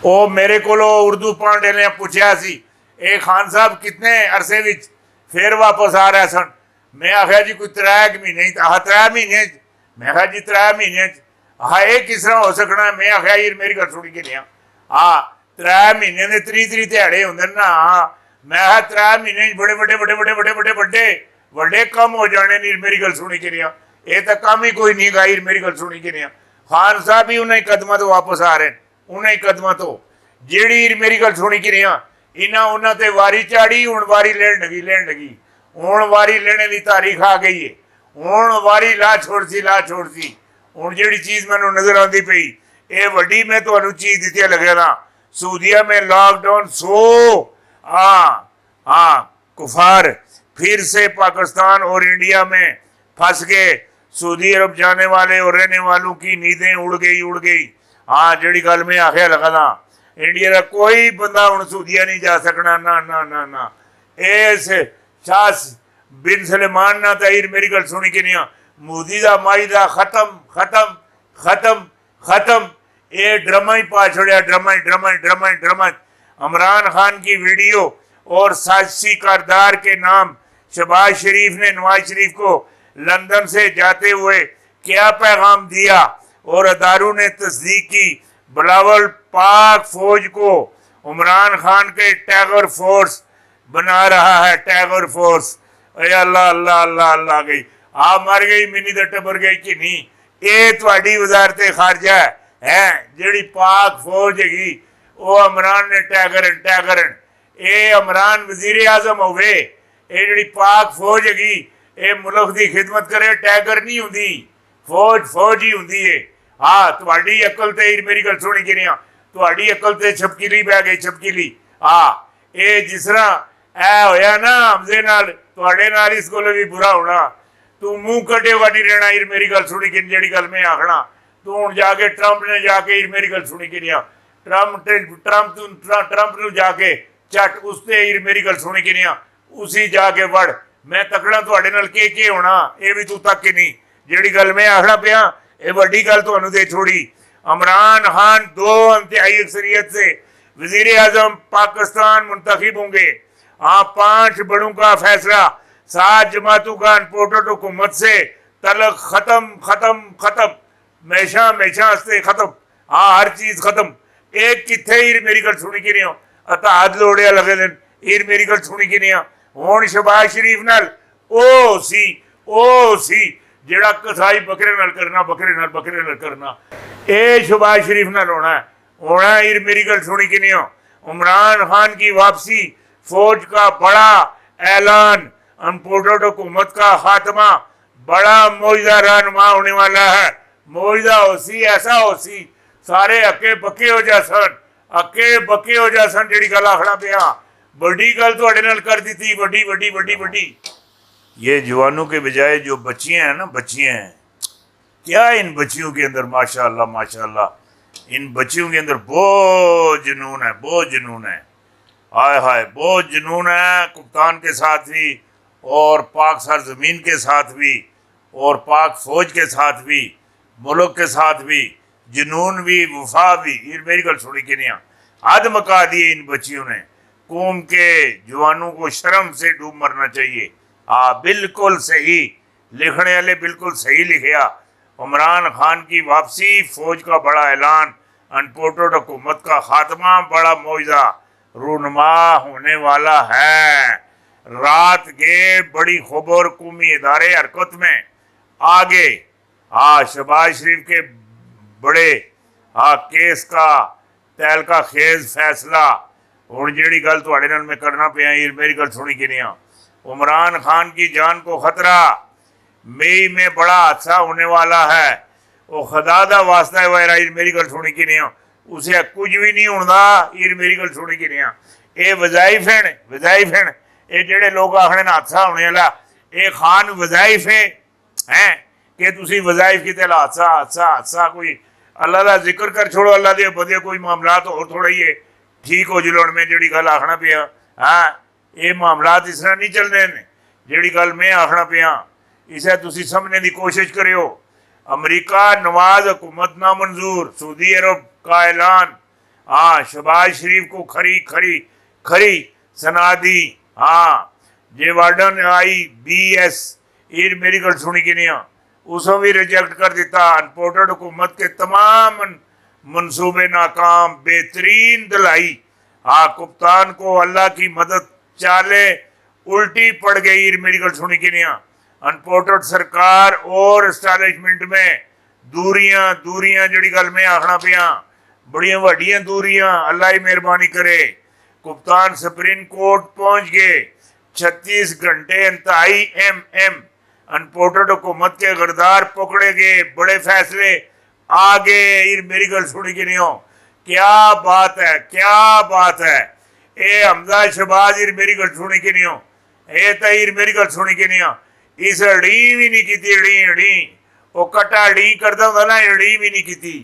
ਉਹ ਮੇਰੇ ਕੋਲੋਂ ਉਰਦੂ ਪਾਂਡੇ ਨੇ ਪੁੱਛਿਆ ਸੀ ਇਹ ਖਾਨ ਸਾਹਿਬ ਕਿਤਨੇ अरसे ਵਿੱਚ फिर वापस आ रहे सन। मैं आख्या जी कोई 3 महीने 3 महीने मैं आख्या जी 3 महीने हाँ ये किस तरह हो सकना। मैं आख्या यार मेरी गल सुनी कि हाँ 3 महीने के 30 ध्याड़े होंगे ना। हाँ मैं आख्या 3 महीने बड़े बड़े बड़े बड़े बड़े बड़े बड़े बड़े कम हो जाने नीर मेरी गल सुनी कि ये तो कम ही कोई नहीं गा मेरी गल सुनी कि खान साहब ही उन्हें कदम तो वापस आ रहे हैं उन्हें कदम तो जी मेरी गल सुनी कि इन्हें उन्होंने वारी चाड़ी हूँ वारी लेन लगी हूँ वारी लेने की तारीख आ गई है हूँ वारी ला छोड़ सी हूँ जी चीज़ मैं नज़र आती पई ये वड्डी मैं तो चीज़ दी लगे ना सऊदीया में लॉकडाउन 100 हाँ कुफार फिर से पाकिस्तान और इंडिया में फंस गए। सऊदी अरब जाने वाले और रहने वालों की नींदें उड़ गई। हाँ जी गल में आख्या लगा ना इंडिया का कोई बंदा हूँ सऊदीया नहीं जा सकना ना ना ना ना। इस शाह बिन सलमान ना तहीर मेरी गल सुनी कि मोदी का माहिदा खत्म खत्म खत्म खत्म ये ड्रामा ही पा छोड़ा ड्रामा। इमरान खान की वीडियो और साजिशी कारदार के नाम शहबाज शरीफ ने नवाज शरीफ को लंदन से जाते हुए क्या पैगाम दिया और अदारों ने तस्दीक की। बिलावल पाक फौज को इमरान खान के टैगर फोर्स बना रहा है टैगर फोर्स। अल्लाह अल्लाह अल्लाह अल्लाह गई आप मर गई मिनी तो टबर गई कि नहीं। ये थोड़ी वजारत खारजा है जी पाक फौज हैगी वो इमरान ने टैगरन ये इमरान वजीर आजम होवे ये जी पाक फौज हैगी ये मुल्क की खिदमत करे टैगर नहीं होंगी फौज ही होंगी है। हाँ थोड़ी अकल तो मेरी गल सुनी कि थोड़ी अकल तो छपकीली पै गई छपकीली। हाँ ये जिस तरह ए होया ना हमजे नाल तुहाडे नाल इस कोले भी बुरा होना तू मुँह कटेगा नहीं रहना। इर मेरी गल सुनी कि जी गल मैं आखना तू हूँ जाके ट्रंप ने जाके इर मेरी गल सुनी कि ट्रंप नू जाके झट उसते इर मेरी गल सुनी कि उसी जाके वड़ मैं तकड़ा तुहाडे नाल के होना ये भी तू तक कि नहीं। जी गल मैं आखना पिया ये वड्डी गल तुहानू दे छोड़ी। इमरान खान 2 इंतहाई अक्सरियत से वजीर आजम पाकिस्तान मुंतखब होंगे। हाँ 5 बड़ों का फैसला 7 जमातों का अनपोर्टेड हुकूमत से तलक खत्म हमेशा हस्ते खत्म। हाँ हर चीज़ खत्म। एक किथे मेरी गल सुनी कि अताद लोड़िया लगे दिन इर मेरी गल सुनी कि हूँ शहबाज शरीफ नाल ओ सी जेड़ा कसाई बकरे नाल करना ये शहबाज शरीफ नाल होना इर मेरी गल सुनी कि इमरान खान की वापसी फौज का बड़ा ऐलान अनपोर्टेड हुकूमत का खात्मा बड़ा मौजदा रहनुमा होने वाला है। मौजदा होसी ऐसा होसी सारे अक्के बक्के हो जा सन जी गल आखना पिया बड़ी गल तुहाडे नाल कर दी थी बड़ी। ये जवानों के बजाय जो बच्चियां हैं ना बच्चियां हैं क्या इन बच्चियों के अंदर माशाअल्लाह इन बच्चियों के अंदर बहुत जुनून है हाय हाय बहुत जुनून है। कप्तान के साथ भी और पाक सरजमीन के साथ भी और पाक फौज के साथ भी मुल्क के साथ भी जुनून भी वफा भी। ये मेरी गल सुनी कि हद मका दिए इन बच्चियों ने। कौम के जवानों को शर्म से डूब मरना चाहिए। हाँ बिल्कुल सही लिखने वाले बिल्कुल सही लिखा। इमरान खान की वापसी फौज का बड़ा ऐलान अनपोर्टेड हुकूमत का खात्मा बड़ा मौजदा रूनमा होने वाला है। रात के बड़ी खबर कौमी इदारे हरकत में आगे। हाँ शहबाज शरीफ के बड़े केस का तहलका खेज फैसला हूँ जी गल तुहाडे नाल मैं करना पिया मेरी गल सुनी कि इमरान खान की जान को खतरा मई में बड़ा हादसा होने वाला है। वो खुदा दा वास्ता है वायरा मेरी गल सुनी कि उसे कुछ भी नहीं होता। इर मेरी गल सुनी कि ये वज़ाइफ हैं ये जेडे लोग आखने हादसा होने वाला ये खान वज़ाइफ हैं कि तुसी वज़ाइफ किते हादसा कोई अल्लाह का जिक्र कर छोड़ो अल्लाह के बदे कोई मामलात और थोड़ा ही है ठीक हो जुलण में जी गल आखना पिया। हाँ ये मामलात इस तरह नहीं चलते हैं जी गल मैं आखना पिया इसे तुसी समझने की कोशिश करो। अमरीका नवाज हुकूमत नामंजूर सऊदी अरब का ऐलान हाँ शहबाज शरीफ को खरी खरी खरी सना दी। हाँ जे वार्डन आई BS ये मेरी गल सुनी कि नहीं, उसको भी रिजेक्ट कर दिता। अनपोर्टेड हुकूमत के तमाम मंसूबे नाकाम, बेहतरीन दिलाई। हाँ कप्तान को अल्लाह की मदद चाले उल्टी पड़ गई, मेरी गल सुनी कि नहीं। अनपोर्टेड सरकार और एस्टैब्लिशमेंट में दूरियां दूरियां जड़ी गल मैं आखना पिया, बड़ियां वड्डियां दूरियां, अल्लाह ही मेहरबानी करे। कप्तान सुप्रीम कोर्ट पहुंच गए, 36 घंटे इंतहाई MM अनपोर्टेड हुकूमत के गरदार पकड़े गए, बड़े फैसले आ गए। मेरी गल सुनी कि नहीं हो, क्या बात है, क्या बात है। ये हमजा शहबाज मेरी गल सुनी कि नहीं हो, ये तो मेरी गल सुनी कि नहीं हो, इस अड़ी भी नहीं की, अड़ी अड़ी वो कटा अड़ी करता होता ना, अड़ी भी नहीं की।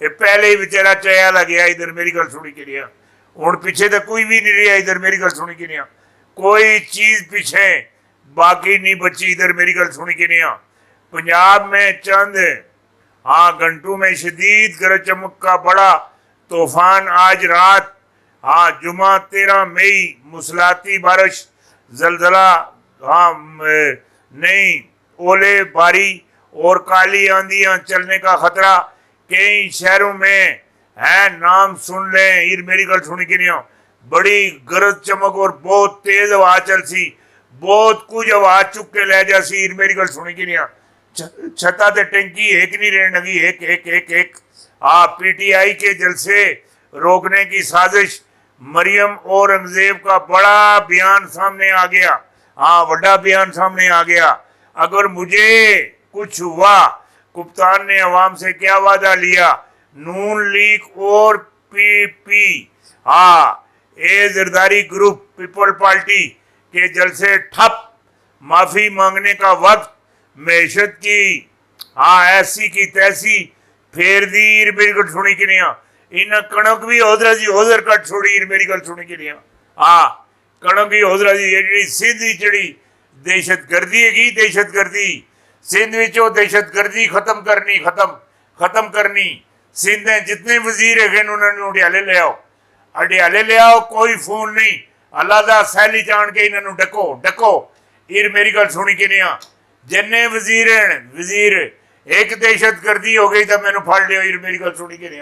ये पहले ही बेचारा चया लग गया इधर, मेरी गल सुनी कि नहीं। हूँ पीछे तो कोई भी नहीं रहा इधर, मेरी गल सुनी कि नहीं। कोई चीज पीछे बाकी नहीं बची इधर, मेरी गल सुनी कि नहीं। पंजाब में चंद हाँ घंटों में शदीद गरज चमक का बड़ा तूफान आज रात, हाँ जुमा 13 मई, मूसलाती बारिश, जलजला, हाँ नहीं ओले बारी और काली आंधियां चलने का खतरा कई शहरों में है। नाम सुन लें, ईर मेरी गल सुनी कि नहीं। बड़ी गरज चमक और बहुत तेज हवा चल सी, बहुत कुछ हवा चुक के ले जा सी, ईर मेरी गल सुनी कि नहीं। छता ते टंकी एक नहीं रहने लगी, एक एक एक एक। हाँ PTI के जलसे रोकने की साजिश, मरियम और औरंगजेब का बड़ा बयान सामने आ गया। हाँ बड़ा बयान सामने आ गया। अगर मुझे कुछ हुआ, कप्तान ने अवाम से क्या वादा लिया, नून लीग और PP हाँ ए जरदारी ग्रुप पीपल पार्टी के जलसे ठप, माफी मांगने का वक्त, मैशत की हाँ ऐसी की तैसी फेर दी, मेरी गल सुनी कि नहीं। इन कणक भी होदरा जी होदर कट छोड़ी, मेरी गल सुनी कि नहीं। हाँ कणक भी होदरा जी जी सिंध जड़ी दहशतगर्दी है, दहशतगर्दी सिंध विचो दहशतगर्दी खत्म करनी, खत्म करनी। सिंध में जितने वजीर है उन्होंने अडियाले ले आओ, अडियाले ले आओ, कोई फोन नहीं, अल्लाह दा सैली जान के इन्होंने डको डको। इर मेरी गल सुनी कि नहीं। जिन्ने वजीर हैं, वजीर एक दहशतगर्दी हो गई तो मैनू फड़ लियो, इर मेरी गल सुनी कि नहीं।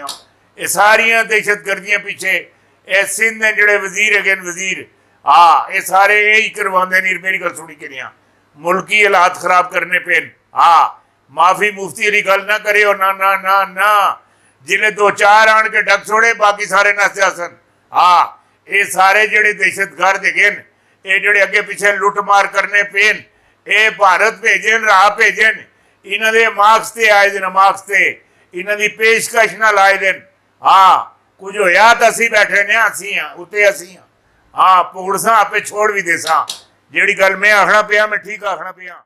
ये सारिया दहशतगर्दियां पीछे ये सिंध ने जड़े वजीर है वजीर, हाँ ये सारे यही करवाते नहीं, मेरी गल सुनी कि नहीं। मुल्की हालात खराब करने पे हाँ माफी मुफ्ती वाली गल ना करे, ना ना ना ना, जिन्हें 2-4 आन के डक छोड़े, बाकी सारे नस जासन। हाँ ये सारे जड़े दहशतगर्द है, ये जड़े अगे पीछे लुट मार करने पेन, ये भारत भेजन, राह भेजन, इन्हों के मार्क्स से आए दिन, मार्क्स से इन्हों की पेशकश ना लाए दिन। हाँ कुछ होया तो असी बैठे ने, असी हाँ उत्ते असी हाँ, हाँ पुगड़सा आपे छोड़ भी देसा। जेड़ी गल मैं आखना पिया, मैं ठीक आखना पिया।